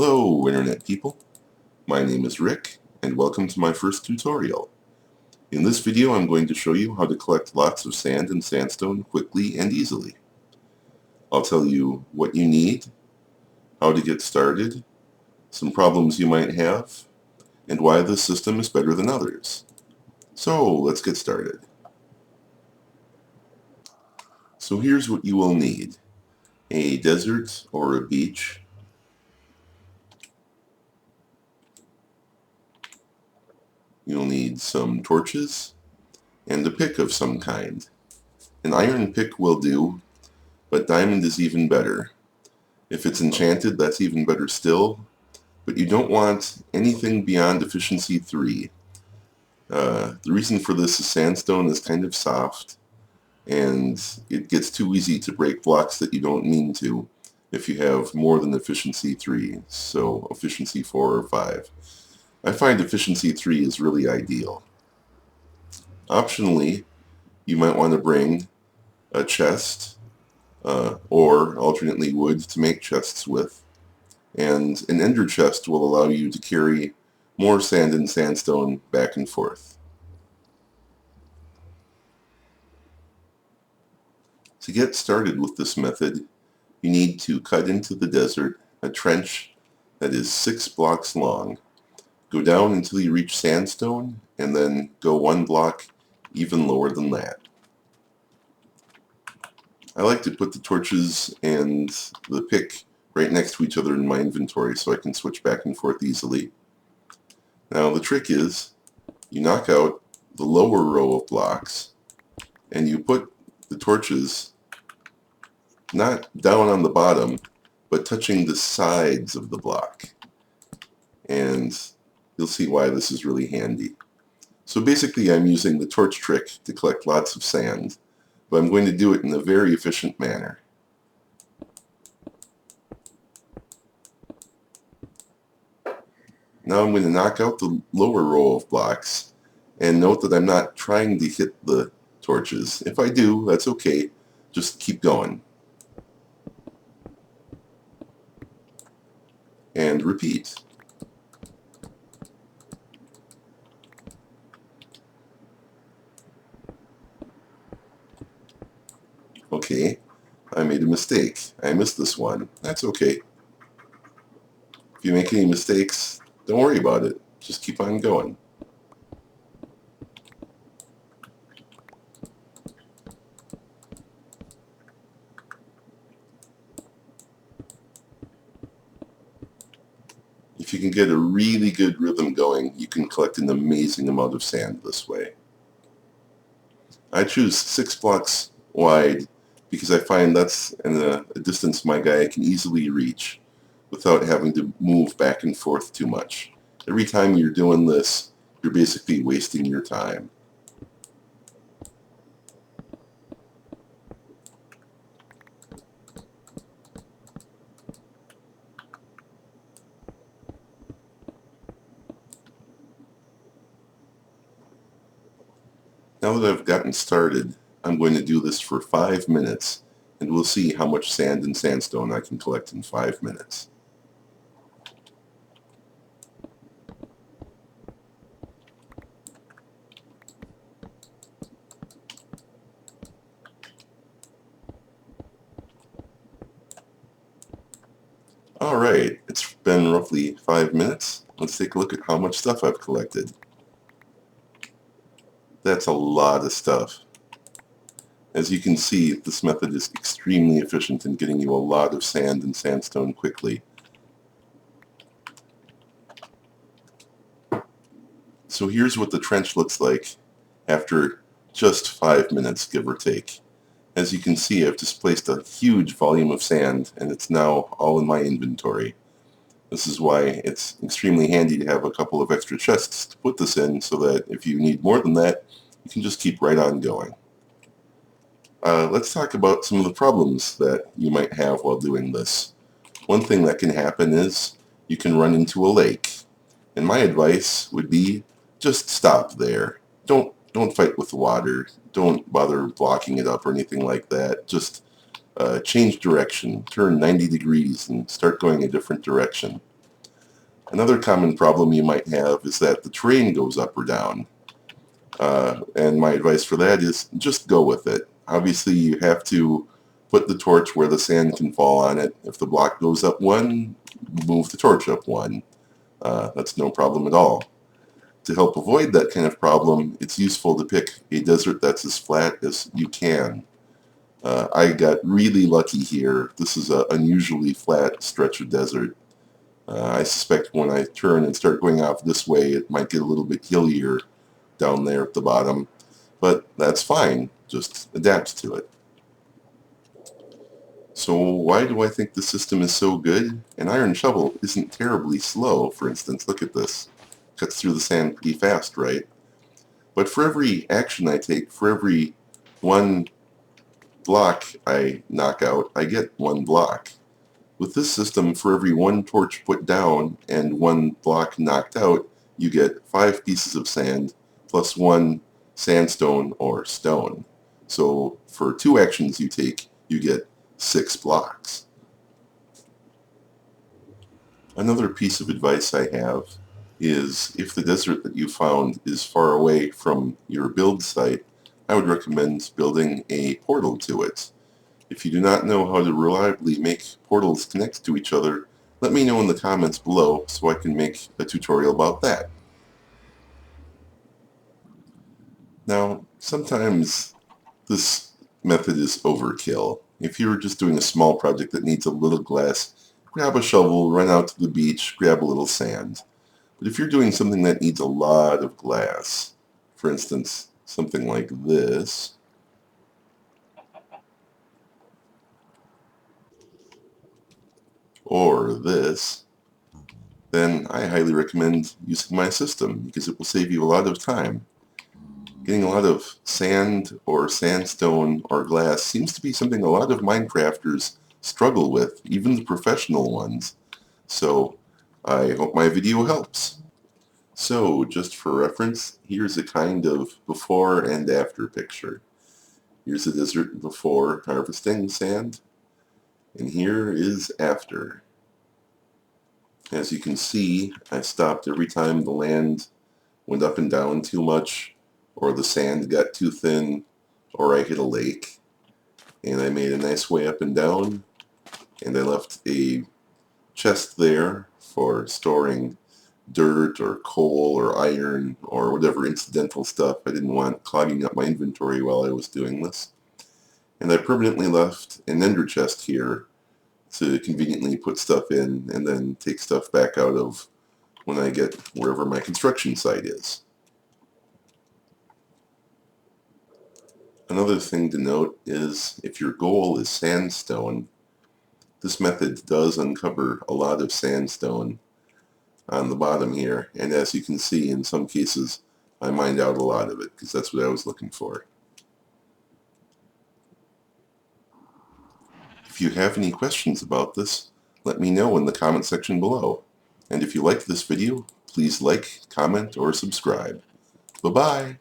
Hello Internet people, my name is Rick and welcome to my first tutorial. In this video I'm going to show you how to collect lots of sand and sandstone quickly and easily. I'll tell you what you need, how to get started, some problems you might have, and why this system is better than others. So let's get started. So here's what you will need: a desert or a beach, you'll need some torches, and a pick of some kind. An iron pick will do, but diamond is even better. If it's enchanted, that's even better still, but you don't want anything beyond efficiency 3. The reason for this is sandstone is kind of soft, and it gets too easy to break blocks that you don't mean to if you have more than efficiency 3, so efficiency 4 or 5. I find efficiency 3 is really ideal. Optionally, you might want to bring a chest, or alternately wood to make chests with, and an ender chest will allow you to carry more sand and sandstone back and forth. To get started with this method, you need to cut into the desert a trench that is 6 blocks long. Go down until you reach sandstone, and then go 1 block even lower than that. I like to put the torches and the pick right next to each other in my inventory so I can switch back and forth easily. Now the trick is, you knock out the lower row of blocks and you put the torches not down on the bottom, but touching the sides of the block. And you'll see why this is really handy. So basically I'm using the torch trick to collect lots of sand, but I'm going to do it in a very efficient manner. Now I'm going to knock out the lower row of blocks, and note that I'm not trying to hit the torches. If I do, that's okay. Just keep going. And repeat. Okay, I made a mistake. I missed this one. That's okay. If you make any mistakes, don't worry about it. Just keep on going. If you can get a really good rhythm going, you can collect an amazing amount of sand this way. I choose 6 blocks wide because I find that's a distance my guy can easily reach without having to move back and forth too much. Every time you're doing this, you're basically wasting your time. Now that I've gotten started, I'm going to do this for 5 minutes, and we'll see how much sand and sandstone I can collect in 5 minutes. Alright, it's been roughly 5 minutes. Let's take a look at how much stuff I've collected. That's a lot of stuff. As you can see, this method is extremely efficient in getting you a lot of sand and sandstone quickly. So here's what the trench looks like after just 5 minutes, give or take. As you can see, I've displaced a huge volume of sand, and it's now all in my inventory. This is why it's extremely handy to have a couple of extra chests to put this in, so that if you need more than that, you can just keep right on going. Let's talk about some of the problems that you might have while doing this. One thing that can happen is you can run into a lake, and my advice would be just stop there. Don't fight with the water. Don't bother blocking it up or anything like that. Just change direction, turn 90 degrees and start going a different direction. Another common problem you might have is that the terrain goes up or down. And my advice for that is just go with it. Obviously, you have to put the torch where the sand can fall on it. If the block goes up one, move the torch up one. That's no problem at all. To help avoid that kind of problem, it's useful to pick a desert that's as flat as you can. I got really lucky here. This is an unusually flat stretch of desert. I suspect when I turn and start going off this way, it might get a little bit hillier down there at the bottom, but that's fine. Just adapt to it. So why do I think the system is so good? An iron shovel isn't terribly slow, for instance. Look at this. Cuts through the sand pretty fast, right? But for every action I take, for every one block I knock out, I get one block. With this system, for every one torch put down and one block knocked out, you get 5 pieces of sand plus 1 sandstone or stone. So for 2 actions you take, you get 6 blocks. Another piece of advice I have is if the desert that you found is far away from your build site, I would recommend building a portal to it. If you do not know how to reliably make portals connect to each other, let me know in the comments below so I can make a tutorial about that. Now, sometimes this method is overkill. If you're just doing a small project that needs a little glass, grab a shovel, run out to the beach, grab a little sand. But if you're doing something that needs a lot of glass, for instance, something like this, or this, then I highly recommend using my system because it will save you a lot of time. Getting a lot of sand or sandstone or glass seems to be something a lot of Minecrafters struggle with, even the professional ones. So I hope my video helps. So just for reference, here's a kind of before and after picture. Here's the desert before harvesting sand, and here is after. As you can see, I stopped every time the land went up and down too much, or the sand got too thin, or I hit a lake. And I made a nice way up and down, and I left a chest there for storing dirt or coal or iron or whatever incidental stuff I didn't want clogging up my inventory while I was doing this. And I permanently left an ender chest here to conveniently put stuff in and then take stuff back out of when I get wherever my construction site is. Another thing to note is if your goal is sandstone, this method does uncover a lot of sandstone on the bottom here, and as you can see, in some cases I mined out a lot of it because that's what I was looking for. If you have any questions about this, let me know in the comment section below. And if you liked this video, please like, comment, or subscribe. Bye-bye!